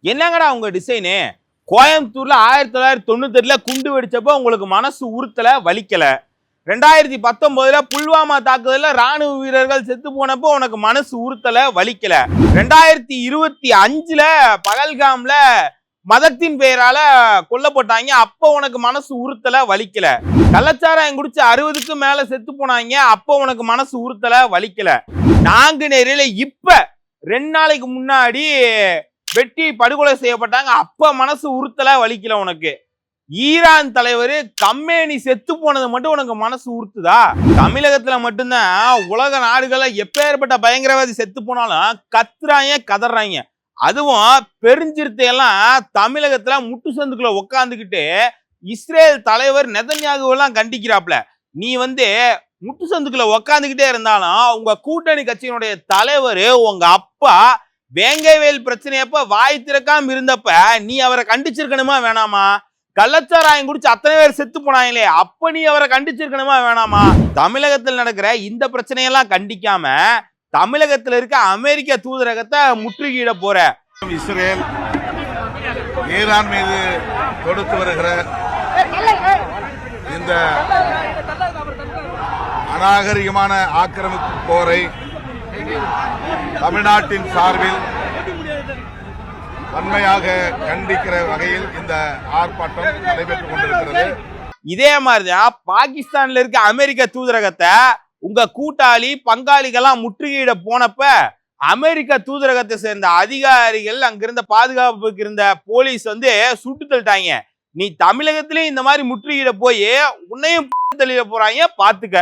என்னங்கடா உங்க டிசைனு? கோயம்புத்தூர்ல 1998ல குண்டு வெடிச்சப்போ உங்களுக்கு மனசு உறுத்தல, வலிக்கல. 2019ல புல்வாமா தாக்குதல்ல ராணுவ வீரர்கள் செத்து போனப்போ உனக்கு மனசு உறுத்தல, வலிக்கல. 2025ல பகல்காம்ல மதத்தின் பெயரால கொல்லப்பட்டாங்க, அப்போ உனக்கு மனசு உறுத்தல, வலிக்கல. கள்ளச்சாராயம் குடிச்சு 60க்கும் மேல செத்து போனாங்க, அப்போ உனக்கு மனசு உறுத்தல, வலிக்கல. நாங்குநேரியில இப்ப 2 நாளைக்கு முன்னாடி வெட்டி படுகொலை செய்யப்பட்டாங்க, அப்ப மனசு உறுத்தல, வலிக்கல உனக்கு. ஈரான் தலைவர் கம்மேனி செத்து போனது மட்டும் உனக்கு மனசு உறுத்துதா? தமிழகத்துல மட்டும்தான் உலக நாடுகள்ல எப்பேற்பட்ட பயங்கரவாதி செத்து போனாலும் கத்துறாங்க, கதறாங்க. அதுவும் பெருஞ்சிறுத்தையெல்லாம் தமிழகத்துல முட்டு சந்துக்குள்ள உட்காந்துக்கிட்டு இஸ்ரேல் தலைவர் நெதன்யாகு எல்லாம் கண்டிக்கிறாப்ல. நீ முட்டு சந்துக்குள்ள உட்காந்துக்கிட்டே இருந்தாலும் உங்க கூட்டணி கட்சியினுடைய தலைவர் உங்க அப்பா வேங்கைவேல் பிரச்சனையப்ப வாய் திறக்காம இருந்தப்ப நீ அவரை கண்டிச்சிருக்கணுமா வேணாமா? கள்ளச்சாராயம் குடிச்சு அத்தனை பேர் செத்து போனாங்களே, அப்ப நீ அவரை கண்டிச்சிருக்கணுமா வேணாமா? தமிழகத்தில் நடக்கிற இந்த பிரச்சனையெல்லாம் கண்டிக்காம தமிழகத்தில் இருக்க அமெரிக்க தூதரகத்தை முற்றுகையிட போற இஸ்ரேல் ஈரான் மீது தொடுத்து வருகிற இந்த அநாகரிகமான ஆக்கிரமிப்பு போரை தமிழ்நாட்டின் சார்பில் வன்மையாக கண்டிக்கிற வகையில் இந்த ஆர்ப்பாட்டம் நடைபெற்றுக் கொண்டிருக்கிறது. இதே மாதிரிதான் பாகிஸ்தான்ல இருக்க அமெரிக்க தூதரகத்தை உங்க கூட்டாளி பங்காளிகள்லாம் முற்றுகையிட போனப்ப அமெரிக்க தூதரகத்தை சேர்ந்த அதிகாரிகள் அங்கிருந்த பாதுகாப்புக்கு இருந்த போலீஸ் சுட்டு தள்ளிட்டாங்க. நீ தமிழகத்திலே இந்த மாதிரி முற்றுகையிட போய் உன்னையும் தள்ளிட போறாங்க, பாத்துக்க.